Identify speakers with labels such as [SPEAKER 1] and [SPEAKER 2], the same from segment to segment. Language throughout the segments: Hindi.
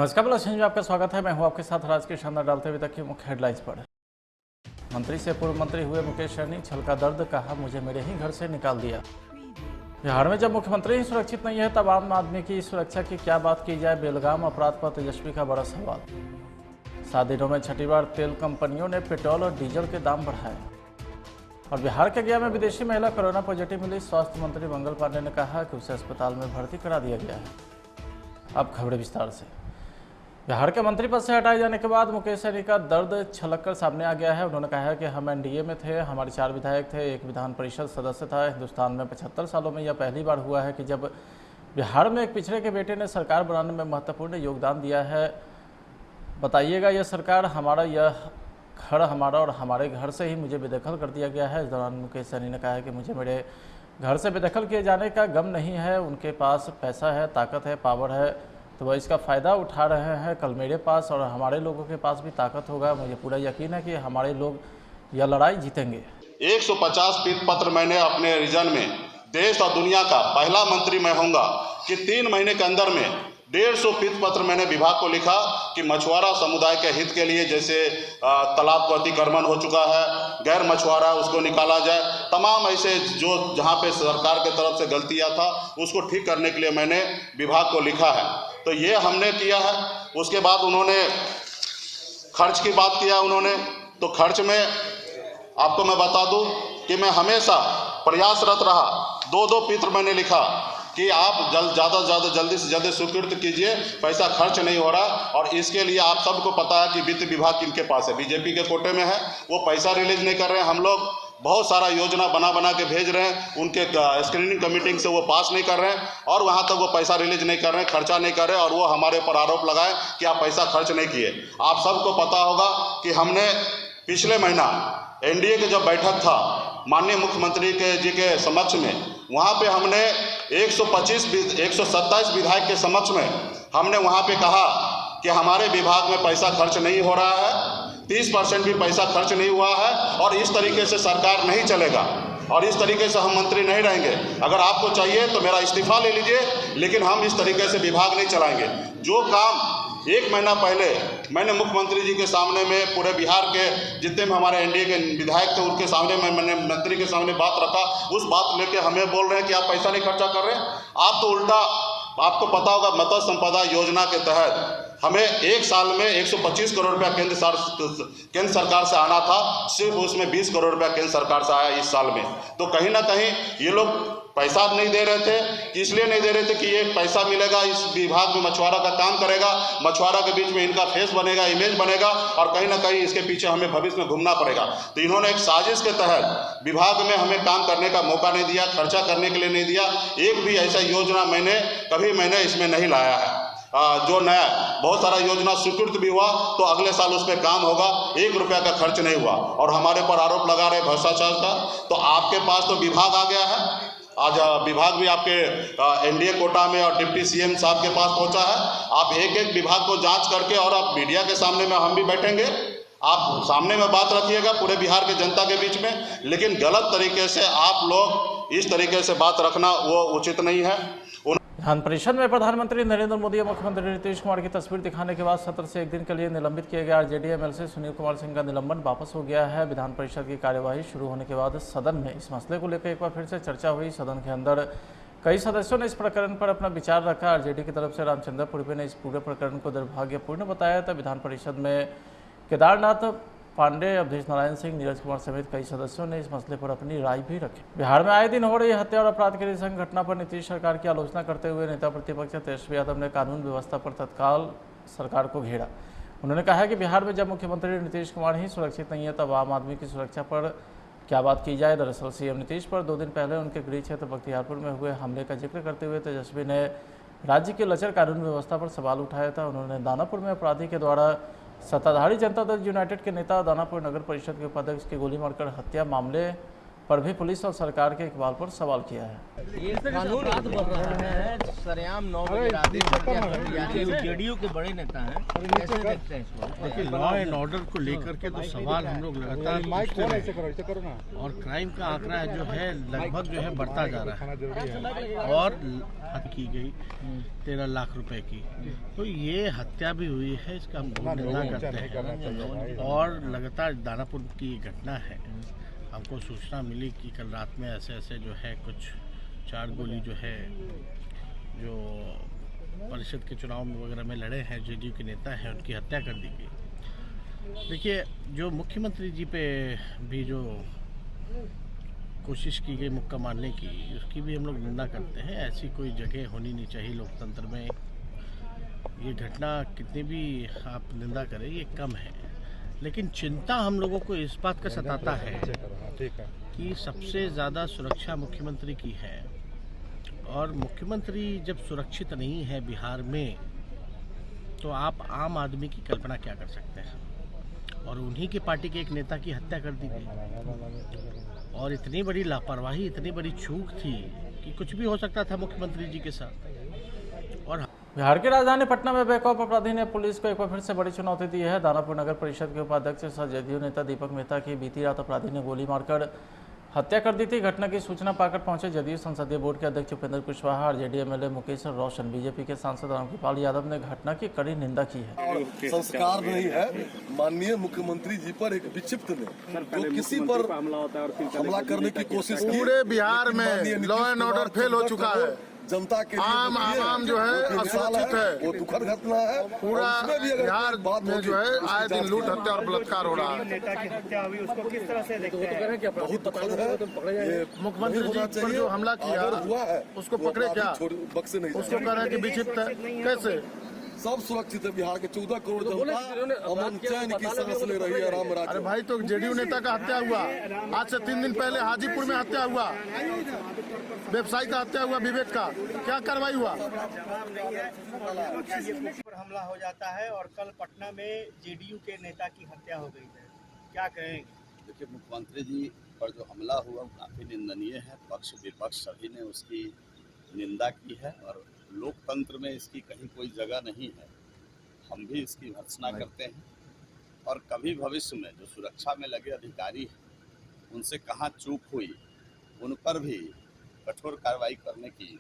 [SPEAKER 1] नमस्कार बल्लभ में आपका स्वागत है। मैं हूं आपके साथ राज के शानदार डालते हुए तक की मुख्य हेडलाइंस पर। मंत्री से पूर्व मंत्री हुए मुकेश सहनी, छलका दर्द, कहा मुझे मेरे ही घर से निकाल दिया। बिहार में जब मुख्यमंत्री ही सुरक्षित नहीं है तब आम आदमी की सुरक्षा की क्या बात की जाए। बेलगाम अपराध पर तेजस्वी का बड़ा सवाल। 7 दिनों में छठी बार तेल कंपनियों ने पेट्रोल और डीजल के दाम बढ़ाए। और बिहार के गया में विदेशी महिला कोरोना पॉजिटिव मिली। स्वास्थ्य मंत्री मंगल पांडे ने कहा कि उसे अस्पताल में भर्ती करा दिया गया है। अब खबरें विस्तार से। बिहार के मंत्री पद से हटाए जाने के बाद मुकेश सहनी का दर्द छलककर सामने आ गया है। उन्होंने कहा है कि हम एनडीए में थे, हमारे 4 विधायक थे, एक विधान परिषद सदस्य था। हिंदुस्तान में 75 सालों में यह पहली बार हुआ है कि जब बिहार में एक पिछड़े के बेटे ने सरकार बनाने में महत्वपूर्ण योगदान दिया है। बताइएगा, यह सरकार हमारा, यह घर हमारा और हमारे घर से ही मुझे बेदखल कर दिया गया है। इस दौरान मुकेश सहनी ने कहा है कि मुझे मेरे घर से बेदखल किए जाने का गम नहीं है। उनके पास पैसा है, ताकत है, पावर है, तो वह इसका फ़ायदा उठा रहे हैं। कल मेरे पास और हमारे लोगों के पास भी ताकत होगा। मुझे पूरा यकीन है कि हमारे लोग यह लड़ाई जीतेंगे।
[SPEAKER 2] 150 पीत पत्र मैंने अपने रीजन में देश और दुनिया का पहला मंत्री मैं होऊंगा कि 3 महीने के अंदर में 150 पीत पत्र मैंने विभाग को लिखा कि मछुआरा समुदाय के हित के लिए, जैसे तालाब को अतिक्रमण हो चुका है, गैर मछुआरा उसको निकाला जाए, तमाम ऐसे जो जहाँ पे सरकार के तरफ से गलतियाँ था उसको ठीक करने के लिए मैंने विभाग को लिखा है। तो ये हमने किया है। उसके बाद उन्होंने खर्च की बात किया उन्होंने, तो खर्च में आपको मैं बता दूं कि मैं हमेशा प्रयासरत रहा। 2-2 पत्र मैंने लिखा कि आप ज़्यादा से ज़्यादा जल्दी से जल्दी स्वीकृत कीजिए, पैसा खर्च नहीं हो रहा। और इसके लिए आप सबको पता है कि वित्त विभाग किनके पास है, बीजेपी के कोटे में है। वो पैसा रिलीज नहीं कर रहे हैं। हम लोग बहुत सारा योजना बना के भेज रहे हैं, उनके स्क्रीनिंग कमेटी से वो पास नहीं कर रहे हैं और वहाँ तक वो पैसा रिलीज नहीं कर रहे हैं, खर्चा नहीं कर रहे हैं। और वो हमारे ऊपर आरोप लगाए कि आप पैसा खर्च नहीं किए। आप सबको पता होगा कि हमने पिछले महीना एनडीए के जब बैठक था माननीय मुख्यमंत्री जी के समक्ष में, वहाँ पे हमने 127 विधायक के समक्ष में हमने वहाँ पे कहा कि हमारे विभाग में पैसा खर्च नहीं हो रहा है, 30% भी पैसा खर्च नहीं हुआ है और इस तरीके से सरकार नहीं चलेगा और इस तरीके से हम मंत्री नहीं रहेंगे। अगर आपको चाहिए तो मेरा इस्तीफा ले लीजिए, लेकिन हम इस तरीके से विभाग नहीं चलाएंगे। जो काम 1 महीना पहले मैंने मुख्यमंत्री जी के सामने में, पूरे बिहार के जितने भी हमारे एनडीए के विधायक थे उनके सामने में मैंने मंत्री के सामने बात रखा, उस बात लेके हमें बोल रहे हैं कि आप पैसा नहीं खर्चा कर रहे हैं। आप तो उल्टा, आपको पता होगा मत्स्य संपदा योजना के तहत हमें 1 साल में 125 करोड़ रुपया केंद्र सरकार से आना था, सिर्फ उसमें 20 करोड़ रुपया केंद्र सरकार से आया इस साल में। तो कहीं ना कहीं ये लोग पैसा नहीं दे रहे थे, इसलिए नहीं दे रहे थे कि ये पैसा मिलेगा, इस विभाग में मछुआरा का काम करेगा, मछुआरा के बीच में इनका फेस बनेगा, इमेज बनेगा और कहीं ना कहीं इसके पीछे हमें भविष्य में घूमना पड़ेगा। तो इन्होंने एक साजिश के तहत विभाग में हमें काम करने का मौका नहीं दिया, खर्चा करने के लिए नहीं दिया। एक भी ऐसा योजना मैंने इसमें नहीं लाया है। जो नया बहुत सारा योजना स्वीकृत भी हुआ तो अगले साल उस पर काम होगा, 1 रुपया का खर्च नहीं हुआ और हमारे पर आरोप लगा रहे भ्रष्टाचार का। तो आपके पास तो विभाग आ गया है, आज विभाग भी आपके एनडीए कोटा में और डिप्टी सीएम साहब के पास पहुंचा है। आप एक विभाग को जांच करके और आप मीडिया के सामने में हम भी बैठेंगे, आप सामने में बात रखिएगा पूरे बिहार के जनता के बीच में। लेकिन गलत तरीके से आप लोग इस तरीके से बात रखना वो उचित नहीं है।
[SPEAKER 1] विधान परिषद में प्रधानमंत्री नरेंद्र मोदी और मुख्यमंत्री नीतीश कुमार की तस्वीर दिखाने के बाद सत्र से 1 दिन के लिए निलंबित किए गए आरजेडी एमएलसी सुनील कुमार सिंह का निलंबन वापस हो गया है। विधान परिषद की कार्यवाही शुरू होने के बाद सदन में इस मसले को लेकर एक बार फिर से चर्चा हुई। सदन के अंदर कई सदस्यों ने इस प्रकरण पर अपना विचार रखा। आरजेडी की तरफ से रामचंद्र पूर्वे ने इस पूरे प्रकरण को दुर्भाग्यपूर्ण बताया था। विधान परिषद में केदारनाथ पांडे, अवधेश नारायण सिंह, नीरज कुमार समेत कई सदस्यों ने इस मसले पर अपनी राय भी रखी। बिहार में आए दिन हो रही हत्या और अपराध की नृशंस घटना पर नीतीश सरकार की आलोचना करते हुए नेता प्रतिपक्ष तेजस्वी यादव ने कानून व्यवस्था पर तत्काल सरकार को घेरा। उन्होंने कहा कि बिहार में जब मुख्यमंत्री नीतीश कुमार ही सुरक्षित नहीं है तब आम आदमी की सुरक्षा पर क्या बात की जाए। दरअसल सीएम नीतीश पर 2 दिन पहले उनके गृह क्षेत्र बख्तियारपुर में हुए हमले का जिक्र करते हुए तेजस्वी ने राज्य की लचर कानून व्यवस्था पर सवाल उठाया था। उन्होंने दानापुर में अपराधी के द्वारा सत्ताधारी जनता दल यूनाइटेड के नेता दानापुर नगर परिषद के उपाध्यक्ष की गोली मारकर हत्या मामले पर भी पुलिस और सरकार के इकबाल पर सवाल किया है।
[SPEAKER 3] ये कानून बात बढ़ रहा है, सरेआम 9 बजे रात में जेडीयू के बड़े नेता हैं, कैसे देखते हैं इसको?
[SPEAKER 4] देखिए, लॉ एंड ऑर्डर को लेकर के तो सवाल हम लोग लगातार पूछते हैं और क्राइम का आंकड़ा जो है लगभग जो है बढ़ता जा रहा है और हत्या की गई 13 लाख रुपए की, तो ये हत्या भी हुई है, इसका हम बहुत निंदा करते हैं। और लगातार दानापुर की घटना है, हमको सूचना मिली कि कल रात में ऐसे जो है कुछ 4 गोली जो है जो परिषद के चुनाव में वगैरह में लड़े हैं, जेडीयू के नेता हैं, उनकी हत्या कर दी गई। देखिए, जो मुख्यमंत्री जी पे भी जो कोशिश की गई मुक्का मारने की, उसकी भी हम लोग निंदा करते हैं। ऐसी कोई जगह होनी नहीं चाहिए लोकतंत्र में। ये घटना कितनी भी आप निंदा करें, ये कम है, लेकिन चिंता हम लोगों को इस बात का सताता है कि सबसे ज़्यादा सुरक्षा मुख्यमंत्री की है, और मुख्यमंत्री जब सुरक्षित नहीं है बिहार में, तो आप आम आदमी की कल्पना क्या कर सकते हैं। और उन्हीं की पार्टी के एक नेता की हत्या कर दी गई, और इतनी बड़ी लापरवाही, इतनी बड़ी चूक थी कि कुछ भी हो सकता था मुख्यमंत्री जी के साथ। और
[SPEAKER 1] बिहार की राजधानी पटना में बेखौफ अपराधी ने पुलिस को एक बार फिर से बड़ी चुनौती दी है। दानापुर नगर परिषद के उपाध्यक्ष सह जेडीयू नेता दीपक मेहता की बीती रात अपराधी ने गोली मारकर हत्या कर दी थी। घटना की सूचना पाकर पहुंचे जदयू संसदीय बोर्ड के अध्यक्ष उपेंद्र कुशवाहा और जेडीयू एमएलए मुकेश रोशन। बीजेपी के सांसद रामकृपाल यादव ने घटना की कड़ी निंदा की है।
[SPEAKER 5] और संस्कार नहीं है माननीय मुख्यमंत्री जी पर एक विक्षिप्त ने जो किसी पर हमला करने की कोशिश की।
[SPEAKER 6] पूरे बिहार में लॉ एंड ऑर्डर फेल हो चुका है,
[SPEAKER 5] जनता के
[SPEAKER 6] आम जो है असुरक्षित है,
[SPEAKER 5] वो दुखद घटना है।
[SPEAKER 6] पूरा बिहार में जो है आए दिन लूट, हत्या और बलात्कार हो रहा है।
[SPEAKER 7] नेता की हत्या हुई, उसको किस तरह से देखते हैं?
[SPEAKER 5] बहुत दुखद है।
[SPEAKER 6] मुख्यमंत्री जी पर जो हमला किया
[SPEAKER 5] हुआ है
[SPEAKER 6] उसको पकड़े क्या?
[SPEAKER 5] बक्से नहीं,
[SPEAKER 6] उसको कह रहे हैं कि विक्षिप्त है, कैसे?
[SPEAKER 5] सब सुरक्षित है। बिहार के 14 करोड़ जनता अमन चैन की सांस ले रही है। राम राज्य।
[SPEAKER 6] अरे भाई, तो जेडीयू नेता का हत्या हुआ, आज से 3 दिन पहले हाजीपुर में हत्या हुआ, व्यवसायी का हत्या हुआ, विवेक का, क्या कार्रवाई हुआ?
[SPEAKER 7] पर हमला हो जाता है और कल पटना में जेडीयू के नेता की हत्या हो गई है, क्या कहेंगे?
[SPEAKER 8] देखिए, मुख्यमंत्री जी पर जो हमला हुआ वो काफ़ी निंदनीय है। पक्ष विपक्ष सभी ने उसकी निंदा की है और लोकतंत्र में इसकी कहीं कोई जगह नहीं है। हम भी इसकी भर्त्सना करते हैं और कभी भविष्य में जो सुरक्षा में लगे अधिकारी हैं उनसे कहाँ चूक हुई, उन पर भी कठोर कार्रवाई करने की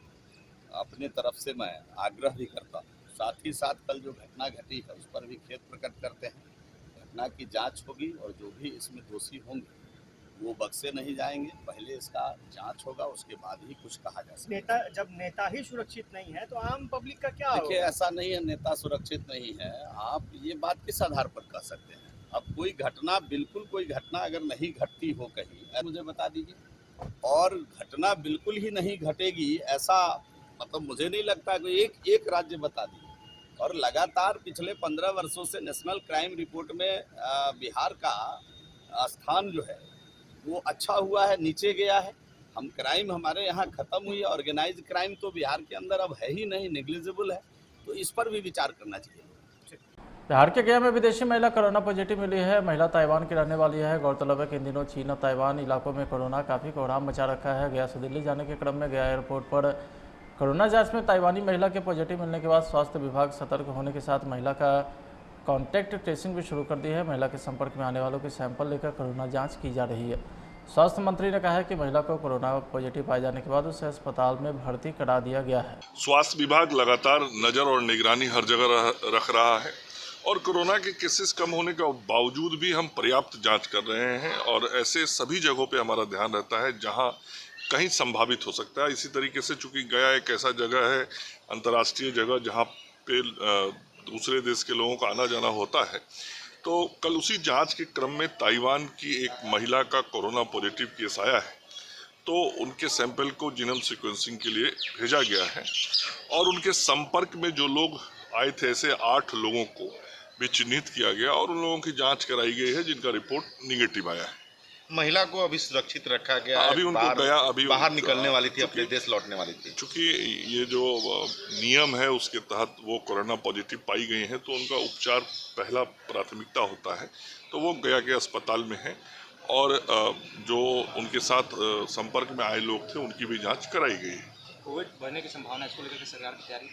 [SPEAKER 8] अपने तरफ से मैं आग्रह भी करता हूँ। साथ ही साथ कल जो घटना घटी है उस पर भी खेद प्रकट करते हैं। घटना की जांच होगी और जो भी इसमें दोषी होंगे वो बक्से नहीं जाएंगे। पहले इसका जांच होगा, उसके बाद ही कुछ कहा जा सकता है।
[SPEAKER 7] जब नेता ही सुरक्षित नहीं है तो आम पब्लिक का क्या
[SPEAKER 8] देखिए, ऐसा नहीं है नेता सुरक्षित नहीं है। आप ये बात किस आधार पर कह सकते हैं? अब कोई घटना, बिल्कुल कोई घटना अगर नहीं घटती हो कहीं, मुझे बता दीजिए। और घटना बिल्कुल ही नहीं घटेगी ऐसा मतलब मुझे नहीं लगता। कोई एक राज्य बता दीजिए। और लगातार पिछले 15 वर्षों से नेशनल क्राइम रिपोर्ट में बिहार का स्थान जो है वो अच्छा हुआ है, नीचे गया है। हम क्राइम हमारे यहाँ खत्म हुई है। ऑर्गेनाइज क्राइम तो बिहार के अंदर अब है ही नहीं, नेग्लिजिबल है। तो इस पर भी विचार करना चाहिए।
[SPEAKER 1] बिहार के गया में विदेशी महिला कोरोना पॉजिटिव मिली है। महिला ताइवान की रहने वाली है। गौरतलब है कि इन दिनों चीन और ताइवान इलाकों में कोरोना काफ़ी कोहराम मचा रखा है। गया से दिल्ली जाने के क्रम में गया एयरपोर्ट पर कोरोना जांच में ताइवानी महिला के पॉजिटिव मिलने के बाद स्वास्थ्य विभाग सतर्क होने के साथ महिला का कॉन्टैक्ट ट्रेसिंग भी शुरू कर दी है। महिला के संपर्क में आने वालों के सैंपल लेकर कोरोना जाँच की जा रही है। स्वास्थ्य मंत्री ने कहा है कि महिला को कोरोना पॉजिटिव पाए जाने के बाद उसे अस्पताल में भर्ती करा दिया गया है।
[SPEAKER 9] स्वास्थ्य विभाग लगातार नज़र और निगरानी हर जगह रख रहा है और कोरोना के केसेस कम होने के बावजूद भी हम पर्याप्त जांच कर रहे हैं और ऐसे सभी जगहों पे हमारा ध्यान रहता है जहां कहीं संभावित हो सकता है। इसी तरीके से चूंकि गया एक ऐसा जगह है, अंतर्राष्ट्रीय जगह, जहां पे दूसरे देश के लोगों का आना जाना होता है, तो कल उसी जांच के क्रम में ताइवान की एक महिला का कोरोना पॉजिटिव केस आया है। तो उनके सैंपल को जीनोम सीक्वेंसिंग के लिए भेजा गया है और उनके संपर्क में जो लोग आए थे ऐसे 8 लोगों को भी चिन्हित किया गया और उन लोगों की जांच कराई गई है जिनका रिपोर्ट निगेटिव आया है।
[SPEAKER 10] महिला को अभी सुरक्षित रखा गया है।
[SPEAKER 9] अभी उनको अभी
[SPEAKER 10] बाहर निकलने वाली थी, अपने देश लौटने वाली थी।
[SPEAKER 9] चूंकि ये जो नियम है उसके तहत वो कोरोना पॉजिटिव पाई गई हैं तो उनका उपचार पहला प्राथमिकता होता है। तो वो गया के अस्पताल में है और जो उनके साथ संपर्क में आए लोग थे उनकी भी जांच कराई गई।
[SPEAKER 11] कोविड बढ़ने की संभावना इसको लेकर सरकार की तैयारी?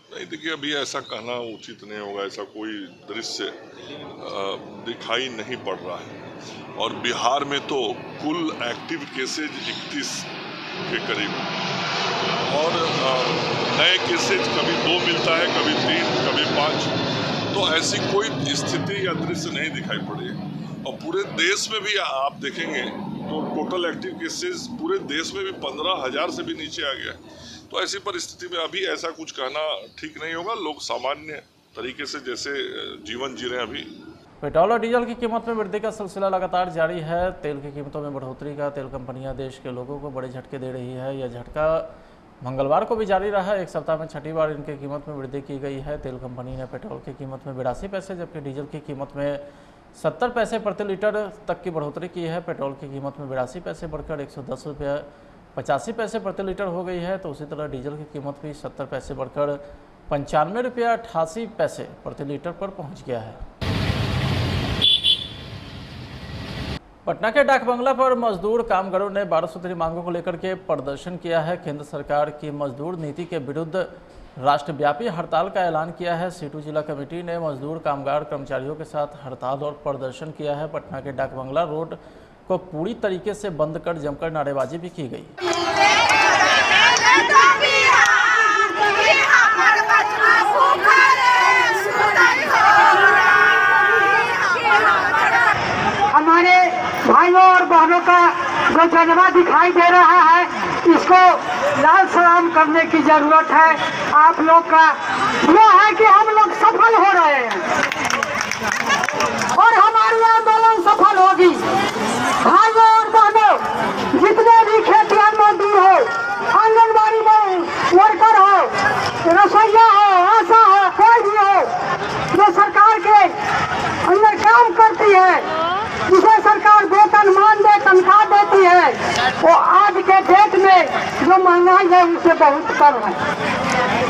[SPEAKER 9] नहीं, देखिए अभी ऐसा कहना उचित नहीं होगा, ऐसा कोई दृश्य दिखाई नहीं पड़ रहा है। और बिहार में तो कुल एक्टिव केसेज 31 के करीब और नए केसेज कभी 2 मिलता है, कभी 3, कभी 5, तो ऐसी कोई स्थिति या दृश्य नहीं दिखाई पड़ी। और पूरे देश में भी आप देखेंगे तो टोटल एक्टिव केसेस पूरे देश में भी 15,000 से भी नीचे आ गया। तो ऐसी परिस्थिति में अभी ऐसा कुछ कहना ठीक नहीं होगा। लोग सामान्य तरीके से जैसे जीवन जी रहे हैं। अभी
[SPEAKER 1] पेट्रोल और डीजल की कीमत में वृद्धि का सिलसिला लगातार जारी है। तेल की कीमतों में बढ़ोतरी का तेल कंपनियां देश के लोगों को बड़े झटके दे रही है। यह झटका मंगलवार को भी जारी रहा। एक सप्ताह में 6ठी बार इनकी कीमत में वृद्धि की गई है। तेल कंपनी ने पेट्रोल की कीमत में 82 पैसे जबकि डीजल की कीमत में 70 पैसे प्रति लीटर तक की बढ़ोतरी की है। पेट्रोल की कीमत में 82 पैसे बढ़कर 110 रुपये 85 पैसे प्रति लीटर हो गई है। तो उसी तरह डीजल की कीमत भी 70 पैसे बढ़कर 95 रुपये 88 पैसे प्रति लीटर पर पहुंच गया है। पटना के डाक बंगला पर मजदूर कामगारों ने 12 सूत्री मांगों को लेकर के प्रदर्शन किया है। केंद्र सरकार की मजदूर नीति के विरुद्ध राष्ट्रव्यापी हड़ताल का ऐलान किया है। सीटू जिला कमेटी ने मजदूर कामगार कर्मचारियों के साथ हड़ताल और प्रदर्शन किया है। पटना के डाक बंगला रोड को पूरी तरीके से बंद कर जमकर नारेबाजी भी की गई।
[SPEAKER 12] हमारे भाइयों और बहनों का जो जज्बा दिखाई दे रहा है इसको लाल सलाम करने की जरूरत है। आप लोग का यह है कि हम लोग सफल हो रहे हैं और हमारी आंदोलन सफल होगी। भाइयों और बहनों, जितने भी खेतिहर मजदूर हो, आंगनबाड़ी में वर्कर हो, रसोईया हो, आशा हो, कोई भी हो जो सरकार के अंदर काम करती है, जिसे सरकार वेतन मान दे तनख्वाह देती है, वो आज के डेट में जो महंगाई है उससे बहुत कम है।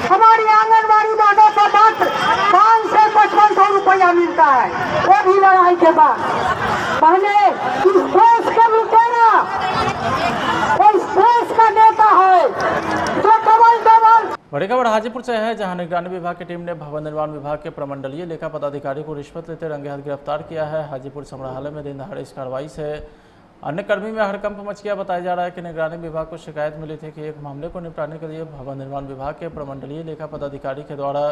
[SPEAKER 12] हमारी आंगनबाड़ी वालों को मात्र 500 से 5500 रुपया मिलता है, वो भी लड़ाई के बाद। पहले इस देश के लुटेरा इस देश का नेता है जो डबल
[SPEAKER 1] बड़ी खबर हाजीपुर से है, जहां निगरानी विभाग की टीम ने भवन निर्माण विभाग के प्रमंडलीय लेखा पदाधिकारी को रिश्वत लेते रंगे हाथ गिरफ्तार किया है। हाजीपुर संग्रहालय में दिन दहाड़े इस कार्रवाई से अन्य कर्मी में हड़कंप मच गया। बताया जा रहा है कि निगरानी विभाग को शिकायत मिली थी कि एक मामले को निपटाने के लिए भवन निर्माण विभाग के प्रमंडलीय लेखा पदाधिकारी के द्वारा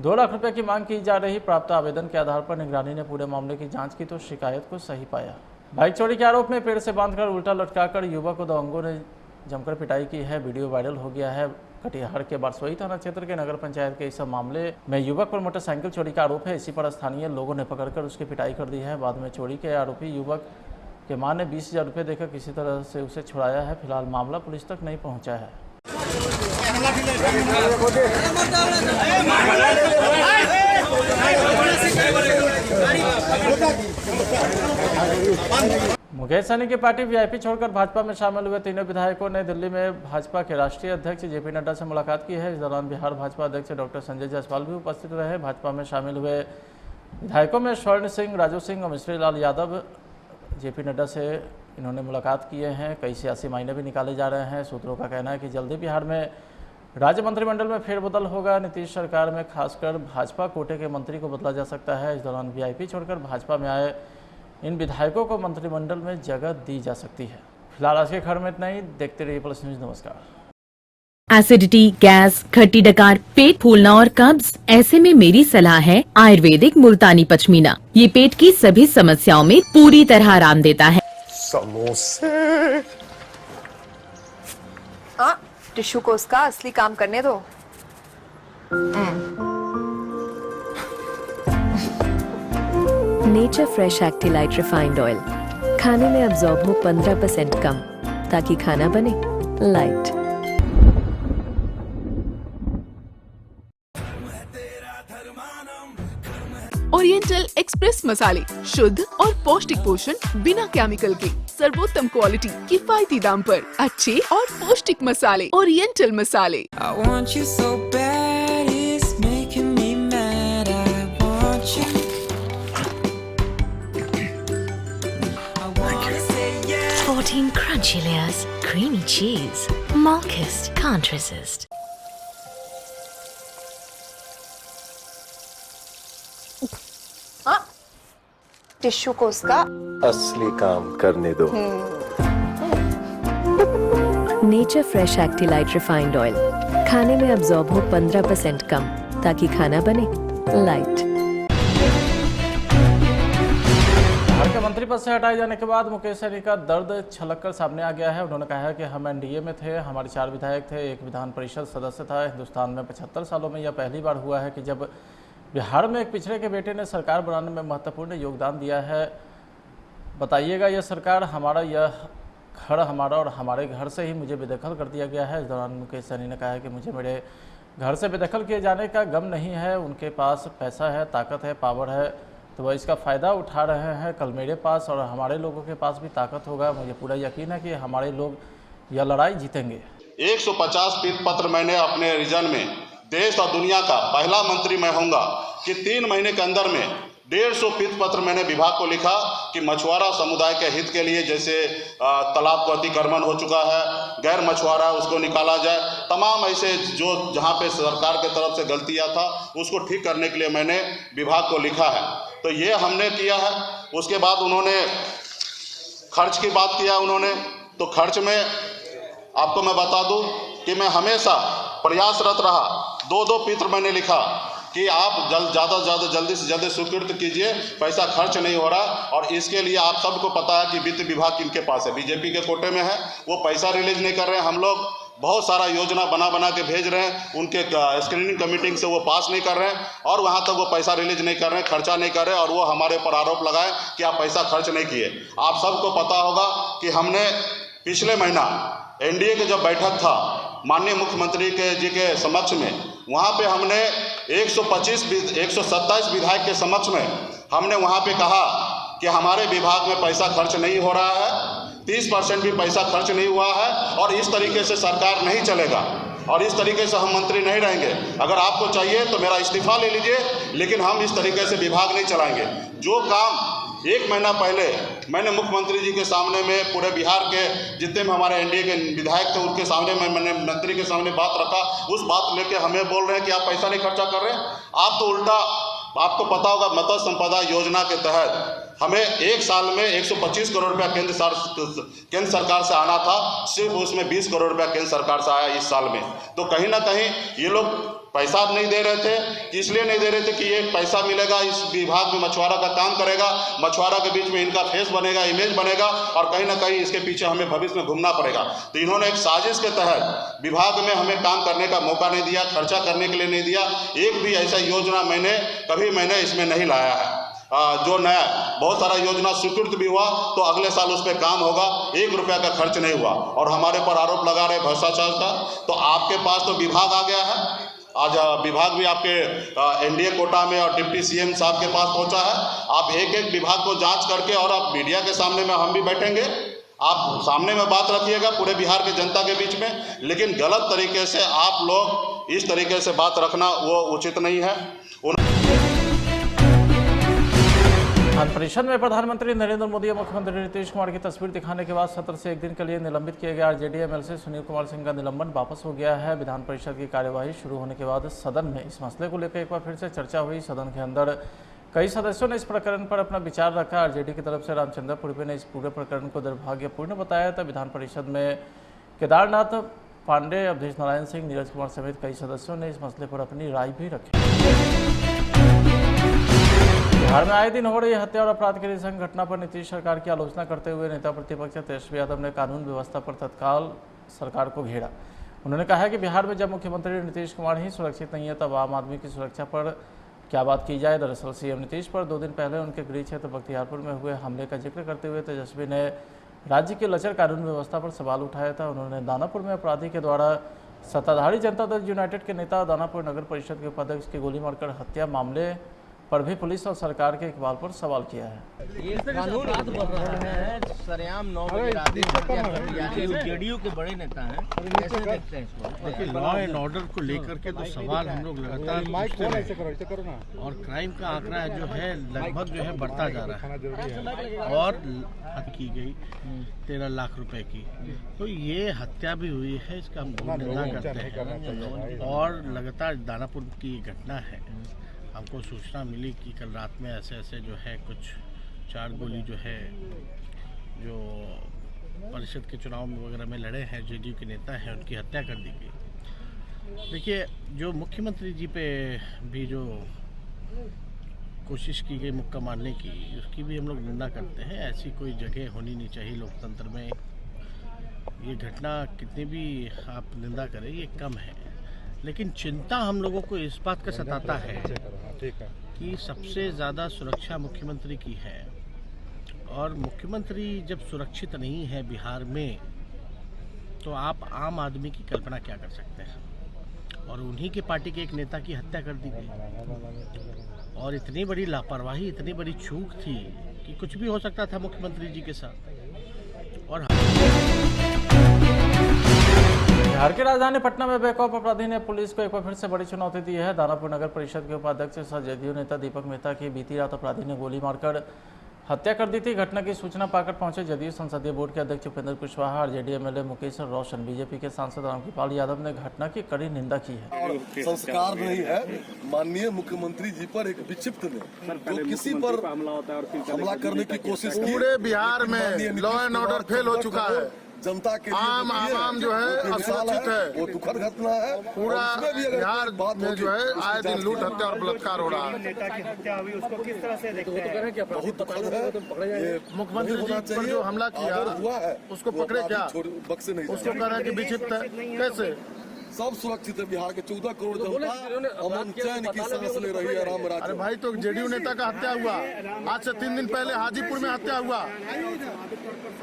[SPEAKER 1] 2 लाख रुपये की मांग की जा रही। प्राप्त आवेदन के आधार पर निगरानी ने पूरे मामले की जाँच की तो शिकायत को सही पाया। बाइक चोरी के आरोप में पेड़ से बांधकर उल्टा लटकाकर युवक को दबंगों ने जमकर पिटाई की है। वीडियो वायरल हो गया है। कटिहार के बारसोई थाना क्षेत्र के नगर पंचायत के इस मामले में युवक पर मोटरसाइकिल चोरी का आरोप है। इसी पर स्थानीय लोगों ने पकड़कर उसकी पिटाई कर दी है। बाद में चोरी के आरोपी युवक के मां ने 20,000 रुपये देकर किसी तरह से उसे छुड़ाया है। फिलहाल मामला पुलिस तक नहीं पहुंचा है। मुकेश सहनी की पार्टी वीआईपी छोड़कर भाजपा में शामिल हुए तीनों विधायकों ने दिल्ली में भाजपा के राष्ट्रीय अध्यक्ष जेपी नड्डा से मुलाकात की है। इस दौरान बिहार भाजपा अध्यक्ष डॉक्टर संजय जायसवाल भी उपस्थित रहे। भाजपा में शामिल हुए विधायकों में स्वर्ण सिंह, राजू सिंह और मिश्री लाल यादव जेपी नड्डा से इन्होंने मुलाकात किए हैं। कई सियासी मायने भी निकाले जा रहे हैं। सूत्रों का कहना है कि जल्दी बिहार में राज्य मंत्रिमंडल में फेरबदल होगा। नीतीश सरकार में खासकर भाजपा कोटे के मंत्री को बदला जा सकता है। इस दौरान वीआईपी छोड़कर भाजपा में आए इन विधायकों को मंत्रिमंडल में जगह दी जा सकती है। फिलहाल आज के खबर में इतना ही। देखते रहिए प्लस न्यूज। नमस्कार।
[SPEAKER 13] एसिडिटी, गैस, खट्टी डकार, पेट फूलना और कब्ज, ऐसे में मेरी सलाह है आयुर्वेदिक मुल्तानी पचमीना। ये पेट की सभी समस्याओं में पूरी तरह आराम देता है।
[SPEAKER 14] समोसे। टिश्यू को उसका असली काम करने दो। नेचर फ्रेश एक्टिलाइट रिफाइंड ऑयल खाने में अब्सॉर्ब हो 15% कम, ताकि खाना बने लाइट।
[SPEAKER 15] ओरिएंटल एक्सप्रेस मसाले, शुद्ध और पौष्टिक पोषण बिना केमिकल के, सर्वोत्तम क्वालिटी, किफायती दाम पर अच्छे और पौष्टिक मसाले। ओरिएंटल मसाले।
[SPEAKER 16] 14 crunchy layers, creamy cheese. Markist can't resist.
[SPEAKER 17] हाँ, टिश्यू को उसका
[SPEAKER 18] असली काम करने दो।
[SPEAKER 14] नेचर फ्रेश एक्टिलाइट रिफाइंड ऑयल, खाने में अब्जॉर्ब हो 15% कम, ताकि खाना बने लाइट।
[SPEAKER 1] बिहार के मंत्री पद से हटाए जाने के बाद मुकेश सहनी का दर्द छलक कर सामने आ गया है। उन्होंने कहा है कि हम एनडीए में थे, हमारे 4 विधायक थे, एक विधान परिषद सदस्य था। हिंदुस्तान में 75 सालों में यह पहली बार हुआ है कि जब बिहार में एक पिछड़े के बेटे ने सरकार बनाने में महत्वपूर्ण योगदान दिया है। बताइएगा, यह सरकार हमारा, यह घर हमारा और हमारे घर से ही मुझे बेदखल कर दिया गया है। इस दौरान मुकेश सहनी ने कहा है कि मुझे मेरे घर से बेदखल किए जाने का गम नहीं है। उनके पास पैसा है, ताकत है, पावर है, तो वह इसका फ़ायदा उठा रहे हैं। कल मेरे पास और हमारे लोगों के पास भी ताकत होगा। मुझे पूरा यकीन है कि हमारे लोग यह लड़ाई जीतेंगे।
[SPEAKER 2] 150 पीत पत्र मैंने अपने रीजन में देश और दुनिया का पहला मंत्री मैं होऊंगा कि 3 महीने के अंदर में 150 पीत पत्र मैंने विभाग को लिखा कि मछुआरा समुदाय के हित के लिए, जैसे तालाब को अतिक्रमण हो चुका है, गैर मछुआरा उसको निकाला जाए, तमाम ऐसे जो जहाँ पे सरकार के तरफ से गलतियाँ था उसको ठीक करने के लिए मैंने विभाग को लिखा है। तो ये हमने किया है। उसके बाद उन्होंने खर्च की बात किया उन्होंने, तो खर्च में आपको मैं बता दूं कि मैं हमेशा प्रयासरत रहा। 2-2 पत्र मैंने लिखा कि आप ज़्यादा से ज़्यादा जल्दी से जल्दी स्वीकृत कीजिए, पैसा खर्च नहीं हो रहा। और इसके लिए आप सबको पता है कि वित्त विभाग किनके पास है, बीजेपी के कोटे में है। वो पैसा रिलीज नहीं कर रहे हैं। हम लोग बहुत सारा योजना बना के भेज रहे हैं, उनके स्क्रीनिंग कमेटी से वो पास नहीं कर रहे हैं और वहाँ तक वो पैसा रिलीज नहीं कर रहे हैं, खर्चा नहीं कर रहे हैं। और वो हमारे ऊपर आरोप लगाए कि आप पैसा खर्च नहीं किए। आप सबको पता होगा कि हमने पिछले महीना एनडीए के जब बैठक था माननीय मुख्यमंत्री जी के समक्ष में, वहाँ पे हमने 127 विधायक के समक्ष में हमने वहाँ पे कहा कि हमारे विभाग में पैसा खर्च नहीं हो रहा है, 30% भी पैसा खर्च नहीं हुआ है और इस तरीके से सरकार नहीं चलेगा और इस तरीके से हम मंत्री नहीं रहेंगे। अगर आपको चाहिए तो मेरा इस्तीफा ले लीजिए, लेकिन हम इस तरीके से विभाग नहीं चलाएंगे। जो काम 1 महीना पहले मैंने मुख्यमंत्री जी के सामने में, पूरे बिहार के जितने भी हमारे एनडीए के विधायक थे उनके सामने में मैंने मंत्री के सामने बात रखा, उस बात लेके हमें बोल रहे हैं कि आप पैसा नहीं खर्चा कर रहे हैं। आप तो उल्टा, आपको पता होगा मत्स्य संपदा योजना के तहत हमें 1 साल में 125 करोड़ रुपया केंद्र सरकार से आना था, सिर्फ उसमें 20 करोड़ रुपया केंद्र सरकार से आया इस साल में। तो कहीं ना कहीं ये लोग पैसा नहीं दे रहे थे, इसलिए नहीं दे रहे थे कि ये पैसा मिलेगा, इस विभाग में मछुआरा का काम करेगा, मछुआरा के बीच में इनका फेस बनेगा, इमेज बनेगा और कहीं ना कहीं इसके पीछे हमें भविष्य में घूमना पड़ेगा। तो इन्होंने एक साजिश के तहत विभाग में हमें काम करने का मौका नहीं दिया, खर्चा करने के लिए नहीं दिया। एक भी ऐसा योजना कभी मैंने इसमें नहीं लाया है। जो नया बहुत सारा योजना स्वीकृत भी हुआ तो अगले साल उस पर काम होगा, 1 रुपया का खर्च नहीं हुआ और हमारे पर आरोप लगा रहे भ्रष्टाचार का। तो आपके पास तो विभाग आ गया है, आज विभाग भी आपके एनडीए कोटा में और डिप्टी सीएम साहब के पास पहुंचा है। आप एक विभाग को जांच करके और आप मीडिया के सामने में हम भी बैठेंगे, आप सामने में बात रखिएगा पूरे बिहार के जनता के बीच में, लेकिन गलत तरीके से आप लोग इस तरीके से बात रखना वो उचित नहीं है।
[SPEAKER 1] विधान परिषद में प्रधानमंत्री नरेंद्र मोदी और मुख्यमंत्री नीतीश कुमार की तस्वीर दिखाने के बाद सत्र से 1 दिन के लिए निलंबित किए गए आरजेडी एमएलसी सुनील कुमार सिंह का निलंबन वापस हो गया है। विधान परिषद की कार्यवाही शुरू होने के बाद सदन में इस मसले को लेकर एक बार फिर से चर्चा हुई। सदन के अंदर कई सदस्यों ने इस प्रकरण पर अपना विचार रखा। आरजेडी की तरफ से रामचंद्र पूर्वे ने इस पूरे प्रकरण को दुर्भाग्यपूर्ण बताया था। विधान परिषद में केदारनाथ पांडे, अवधेश नारायण सिंह, नीरज कुमार समेत कई सदस्यों ने इस मसले पर अपनी राय भी रखी। बिहार में आए दिन हो रही हत्या और अपराध की नृशंस घटना पर नीतीश सरकार की आलोचना करते हुए नेता प्रतिपक्ष तेजस्वी यादव ने कानून व्यवस्था पर तत्काल सरकार को घेरा। उन्होंने कहा कि बिहार में जब मुख्यमंत्री नीतीश कुमार ही सुरक्षित नहीं है तब आम आदमी की सुरक्षा पर क्या बात की जाए। दरअसल सीएम नीतीश पर 2 दिन पहले उनके गृह क्षेत्र बख्तियारपुर में हुए हमले का जिक्र करते हुए तेजस्वी ने राज्य की लचर कानून व्यवस्था पर सवाल उठाया था। उन्होंने दानापुर में अपराधी के द्वारा सत्ताधारी जनता दल यूनाइटेड के नेता दानापुर नगर परिषद के उपाध्यक्ष की गोली मारकर हत्या मामले पर भी पुलिस और सरकार के इकबाल पर सवाल किया है।
[SPEAKER 3] ये कानून बन रहा है, सरेआम 9 बजे रात में हत्या कर दी जाती है। जेडीयू के बड़े नेता हैं, कैसे देखते हैं इसको?
[SPEAKER 4] देखिए, लॉ एंड ऑर्डर को लेकर के तो सवाल हम लोग लगातार पूछते हैं और क्राइम का आंकड़ा जो है लगभग जो है बढ़ता जा रहा है और हत्या की गई 13 लाख रुपए की, तो ये हत्या भी हुई है, इसका हम निंदा करते हैं। और लगातार दानापुर की घटना है, हमको सूचना मिली कि कल रात में ऐसे जो है कुछ 4 गोली जो है जो परिषद के चुनाव में वगैरह में लड़े हैं, जेडीयू के नेता हैं, उनकी हत्या कर दी गई। देखिए, जो मुख्यमंत्री जी पे भी जो कोशिश की गई मुक्का मारने की, उसकी भी हम लोग निंदा करते हैं। ऐसी कोई जगह होनी नहीं चाहिए लोकतंत्र में। ये घटना कितनी भी आप निंदा करें, ये कम है। लेकिन चिंता हम लोगों को इस बात का सताता है कि सबसे ज़्यादा सुरक्षा मुख्यमंत्री की है, और मुख्यमंत्री जब सुरक्षित नहीं है बिहार में, तो आप आम आदमी की कल्पना क्या कर सकते हैं। और उन्हीं के पार्टी के एक नेता की हत्या कर दी गई, और इतनी बड़ी लापरवाही, इतनी बड़ी चूक थी कि कुछ भी हो सकता था मुख्यमंत्री जी के साथ। और
[SPEAKER 1] बिहार की राजधानी पटना में बेखौफ अपराधी ने पुलिस को एक बार फिर से बड़ी चुनौती दी है। दानापुर नगर परिषद के उपाध्यक्ष सह जेडीयू नेता दीपक मेहता की बीती रात अपराधी ने गोली मारकर हत्या कर दी थी। घटना की सूचना पाकर पहुंचे जदयू संसदीय बोर्ड के अध्यक्ष उपेंद्र कुशवाहा और जेडीयू एमएलए मुकेश रोशन। बीजेपी के सांसद रामकृपाल यादव ने घटना की कड़ी निंदा की है।
[SPEAKER 5] संस्कार नहीं है माननीय मुख्यमंत्री जी पर एक विक्षिप्त ने जो किसी पर हमला करने की कोशिश की।
[SPEAKER 6] पूरे बिहार में लॉ एंड ऑर्डर फेल हो चुका है।
[SPEAKER 5] जनता के
[SPEAKER 6] आम जो है असुरक्षित है,
[SPEAKER 5] वो दुखद घटना है।
[SPEAKER 6] पूरा बिहार में जो है आए दिन लूट, हत्या और बलात्कार हो रहा है।
[SPEAKER 7] नेता की हत्या हुई, उसको किस तरह से देखते हैं?
[SPEAKER 5] बहुत दुखद है।
[SPEAKER 6] मुख्यमंत्री जी पर जो हमला किया
[SPEAKER 5] हुआ है,
[SPEAKER 6] उसको पकड़े क्या?
[SPEAKER 5] बक्से नहीं,
[SPEAKER 6] उसको कह रहे हैं कि विक्षिप्त है, कैसे?
[SPEAKER 5] सब सुरक्षित है। बिहार के 14 करोड़ जनता अमन चैन की सांस ले रही है। राम राज्य।
[SPEAKER 6] अरे भाई, तो जेडीयू नेता का हत्या हुआ, आज से 3 दिन पहले हाजीपुर में हत्या हुआ,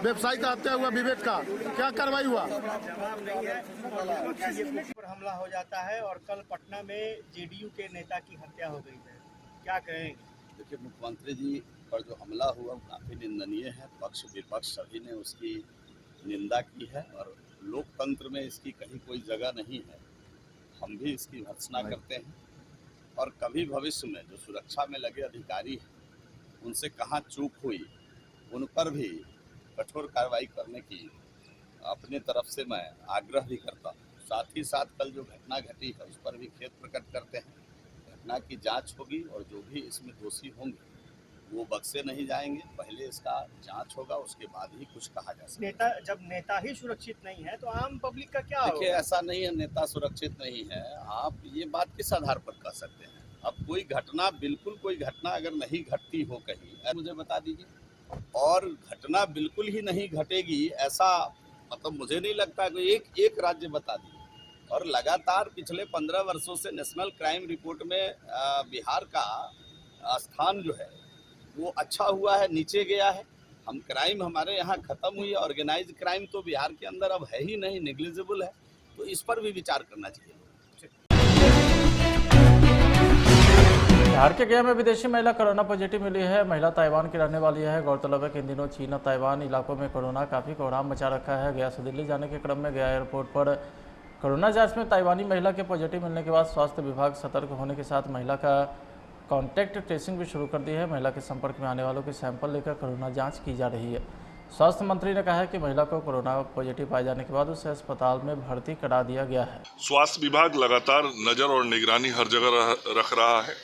[SPEAKER 6] व्यवसायी का हत्या हुआ, विवेक का, क्या कार्रवाई हुआ?
[SPEAKER 7] पर हमला हो जाता है और कल पटना में जेडीयू के नेता की हत्या हो गई है, क्या कहेंगे?
[SPEAKER 8] देखिए, मुख्यमंत्री जी पर जो हमला हुआ वो काफ़ी निंदनीय है। पक्ष विपक्ष सभी ने उसकी निंदा की है और लोकतंत्र में इसकी कहीं कोई जगह नहीं है। हम भी इसकी भर्त्सना करते हैं और कभी भविष्य में जो सुरक्षा में लगे अधिकारी हैं, उनसे कहाँ चूक हुई, उन पर भी कठोर कार्रवाई करने की अपने तरफ से मैं आग्रह भी करता हूँ। साथ ही साथ कल जो घटना घटी है उस पर भी खेद प्रकट करते हैं। घटना की जांच होगी और जो भी इसमें दोषी होंगे वो बक्से नहीं जाएंगे। पहले इसका जांच होगा, उसके बाद ही कुछ कहा जा सकता है।
[SPEAKER 7] जब नेता ही सुरक्षित नहीं है तो आम पब्लिक का क्या होगा?
[SPEAKER 8] देखिए, ऐसा नहीं है नेता सुरक्षित नहीं है। आप ये बात किस आधार पर कह सकते हैं? अब कोई घटना, बिल्कुल कोई घटना अगर नहीं घटती हो कहीं, मुझे बता दीजिए। और घटना बिल्कुल ही नहीं घटेगी ऐसा मतलब मुझे नहीं लगता कि एक राज्य बता दीजिए। और लगातार पिछले 15 वर्षों से नेशनल क्राइम रिपोर्ट में बिहार का स्थान जो है वो अच्छा हुआ है, नीचे गया है। हम क्राइम हमारे यहाँ खत्म हुई है। ऑर्गेनाइज क्राइम तो बिहार के अंदर अब है ही नहीं, नेग्लिजिबल है। तो इस पर भी विचार करना चाहिए।
[SPEAKER 1] बिहार के गया में विदेशी महिला कोरोना पॉजिटिव मिली है। महिला ताइवान की रहने वाली है। गौरतलब है कि इन दिनों चीन और ताइवान इलाकों में कोरोना काफ़ी कोहराम मचा रखा है। गया से दिल्ली जाने के क्रम में गया एयरपोर्ट पर कोरोना जांच में ताइवानी महिला के पॉजिटिव मिलने के बाद स्वास्थ्य विभाग सतर्क होने के साथ महिला का कॉन्टैक्ट ट्रेसिंग भी शुरू कर दी है। महिला के संपर्क में आने वालों के सैंपल लेकर कोरोना जांच की जा रही है। स्वास्थ्य मंत्री ने कहा है कि महिला को कोरोना पॉजिटिव पाए जाने के बाद उसे अस्पताल में भर्ती करा दिया गया है।
[SPEAKER 9] स्वास्थ्य विभाग लगातार नज़र और निगरानी हर जगह रख रहा है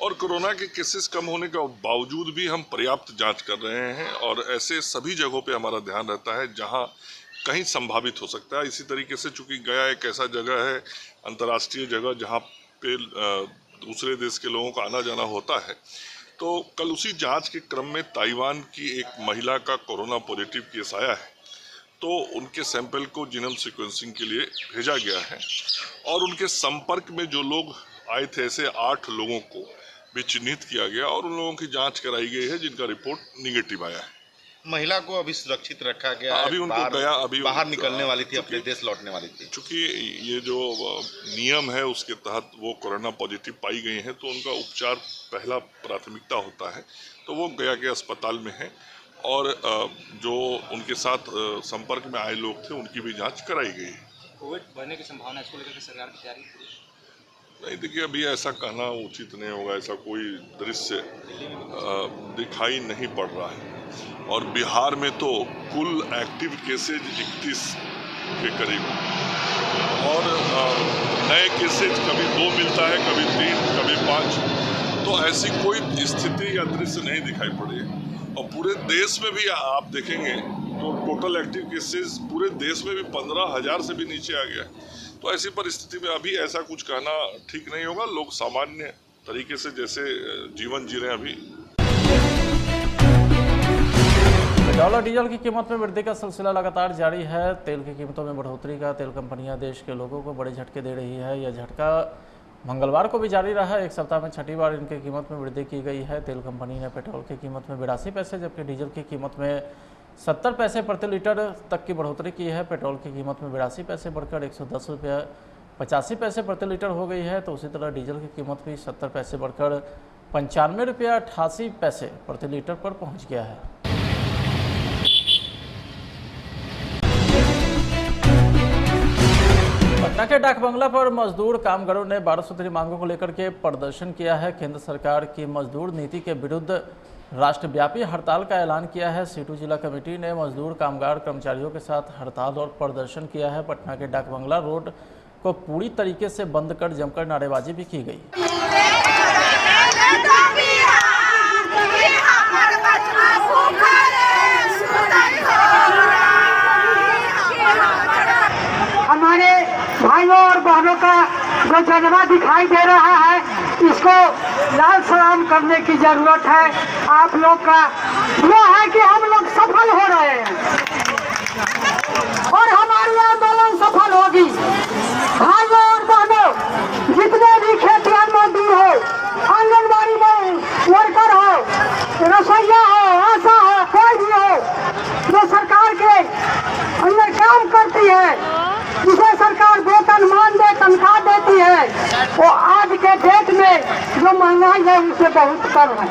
[SPEAKER 9] और कोरोना के केसेस कम होने के बावजूद भी हम पर्याप्त जांच कर रहे हैं और ऐसे सभी जगहों पे हमारा ध्यान रहता है जहां कहीं संभावित हो सकता है। इसी तरीके से चूंकि गया एक ऐसा जगह है, अंतर्राष्ट्रीय जगह, जहां पे दूसरे देश के लोगों का आना जाना होता है, तो कल उसी जांच के क्रम में ताइवान की एक महिला का कोरोना पॉजिटिव केस आया है। तो उनके सैंपल को जीनोम सीक्वेंसिंग के लिए भेजा गया है और उनके संपर्क में जो लोग आए थे ऐसे 8 लोगों को भी चिन्हित किया गया और उन लोगों की जांच कराई गई है जिनका रिपोर्ट निगेटिव आया है।
[SPEAKER 10] महिला को अभी सुरक्षित रखा गया है।
[SPEAKER 9] अभी उनको अभी
[SPEAKER 10] बाहर निकलने वाली थी, अपने देश लौटने वाली थी।
[SPEAKER 9] चूंकि ये जो नियम है उसके तहत वो कोरोना पॉजिटिव पाई गई हैं, तो उनका उपचार पहला प्राथमिकता होता है, तो वो गया के अस्पताल में है और जो उनके साथ संपर्क में आए लोग थे उनकी भी जांच कराई गई है।
[SPEAKER 11] कोविड बढ़ने की संभावना इसको लेकर सरकार की तैयारी?
[SPEAKER 9] नहीं, देखिए अभी ऐसा कहना उचित नहीं होगा, ऐसा कोई दृश्य दिखाई नहीं पड़ रहा है और बिहार में तो कुल एक्टिव केसेज 31 के करीब और नए केसेज कभी 2 मिलता है, कभी 3, कभी 5, तो ऐसी कोई स्थिति या दृश्य नहीं दिखाई पड़ी है। और पूरे देश में भी आप देखेंगे तो टोटल एक्टिव केसेस पूरे देश में भी 15,000 से भी नीचे आ गया है। तो ऐसी परिस्थिति में अभी ऐसा कुछ कहना ठीक नहीं होगा। लोग सामान्य तरीके से जैसे जीवन जी रहे हैं अभी।
[SPEAKER 1] पेट्रोल और डीजल की कीमत में वृद्धि का सिलसिला लगातार जारी है। तेल की कीमतों में बढ़ोतरी का तेल कंपनियां देश के लोगों को बड़े झटके दे रही है। यह झटका मंगलवार को भी जारी रहा। एक सप्ताह में छठी बार इनकी कीमत में वृद्धि की गई है। तेल कंपनी ने पेट्रोल की कीमत में 82 पैसे जबकि डीजल की कीमत में 70 पैसे प्रति लीटर तक की बढ़ोतरी की है। पेट्रोल की कीमत में 82 पैसे बढ़कर 110 रुपये 85 पैसे प्रति लीटर हो गई है, तो उसी तरह डीजल की कीमत भी 70 पैसे बढ़कर 95 रुपये 88 पैसे प्रति लीटर पर पहुंच गया है। पटना के डाक बंगला पर मजदूर कामगारों ने 12 सूत्री मांगों को लेकर के प्रदर्शन किया है। केंद्र सरकार की मजदूर नीति के विरुद्ध राष्ट्रव्यापी हड़ताल का ऐलान किया है। सीटू जिला कमेटी ने मजदूर कामगार कर्मचारियों के साथ हड़ताल और प्रदर्शन किया है। पटना के डाक बंगला रोड को पूरी तरीके से बंद कर जमकर नारेबाजी भी की गई।
[SPEAKER 12] हमारे भाइयों और बहनों का जो जज्बा दिखाई दे रहा है, इसको लाल सलाम करने की जरूरत है। आप लोग का यह है कि हम लोग सफल हो रहे हैं और हमारी आंदोलन सफल होगी। भाइयों और बहनों, जितने भी खेतिहर मजदूर हो, आंगनबाड़ी में वर्कर हो, रसोईया हो, आशा हो, कोई भी हो जो सरकार के अंदर काम करती है, जिसे सरकार वेतन मानदेय तनख्वाह देती है, वो आज के डेट में जो महंगाई है उससे बहुत कम है।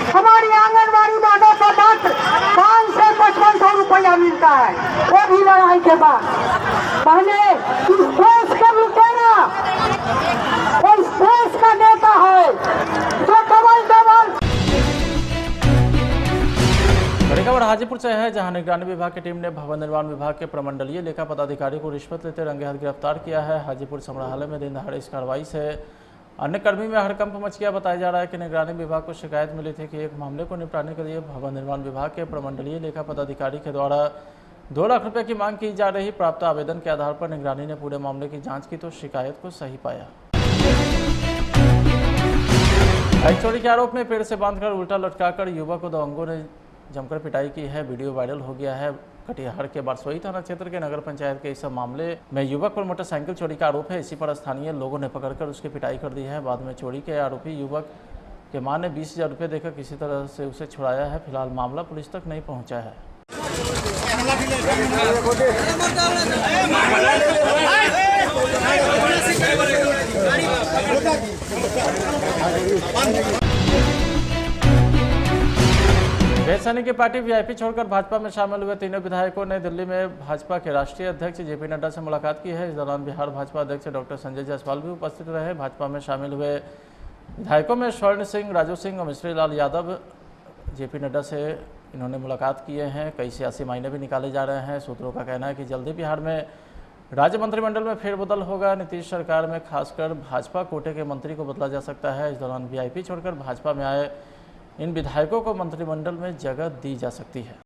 [SPEAKER 12] हमारी आंगनबाड़ी वालों को मात्र 5 से 5500 रुपया मिलता है, वो भी लड़ाई के बाद। पहले इस देश के लुटेरा, इस देश का नेता है जो डबल
[SPEAKER 1] बड़ी खबर हाजीपुर से है, जहां निगरानी विभाग की टीम ने भवन निर्माण विभाग के प्रमंडलीय लेखा पदाधिकारी को रिश्वत लेते रंगे हाथ गिरफ्तार किया है। हाजीपुर संग्रहालय में दिन दहाड़े इस कार्रवाई से अन्य कर्मी में हड़कंप मच गया। बताया जा रहा है कि निगरानी विभाग को शिकायत मिली थी कि एक मामले को निपटाने के लिए भवन निर्माण विभाग के प्रमंडलीय लेखा पदाधिकारी के द्वारा 2 लाख रुपये की मांग की जा रही। प्राप्त आवेदन के आधार पर निगरानी ने पूरे मामले की जाँच की तो शिकायत को सही पाया। बाइक चोरी के आरोप में पेड़ से बांधकर उल्टा लटकाकर युवक को दबंगों ने जमकर पिटाई की है। वीडियो वायरल हो गया है। कटिहार के बारसोई थाना क्षेत्र के नगर पंचायत के इस मामले में युवक पर मोटरसाइकिल चोरी का आरोप है। इसी पर स्थानीय लोगों ने पकड़कर उसकी पिटाई कर दी है। बाद में चोरी के आरोपी युवक के मां ने 20,000 रुपये देकर किसी तरह से उसे छुड़ाया है। फिलहाल मामला पुलिस तक नहीं पहुंचा है। बेसैनी की पार्टी वीआईपी छोड़कर भाजपा में शामिल हुए तीनों विधायकों ने दिल्ली में भाजपा के राष्ट्रीय अध्यक्ष जेपी नड्डा से मुलाकात की है। इस दौरान बिहार भाजपा अध्यक्ष डॉक्टर संजय जायसवाल भी उपस्थित रहे। भाजपा में शामिल हुए विधायकों में स्वर्ण सिंह, राजू सिंह और मिश्री लाल यादव जेपी नड्डा से इन्होंने मुलाकात किए हैं। कई सियासी मायने भी निकाले जा रहे हैं। सूत्रों का कहना है कि जल्दी बिहार में राज्य मंत्रिमंडल में फेरबदल होगा। नीतीश सरकार में खासकर भाजपा कोटे के मंत्री को बदला जा सकता है। इस दौरान वीआईपी छोड़कर भाजपा में आए इन विधायकों को मंत्रिमंडल में जगह दी जा सकती है।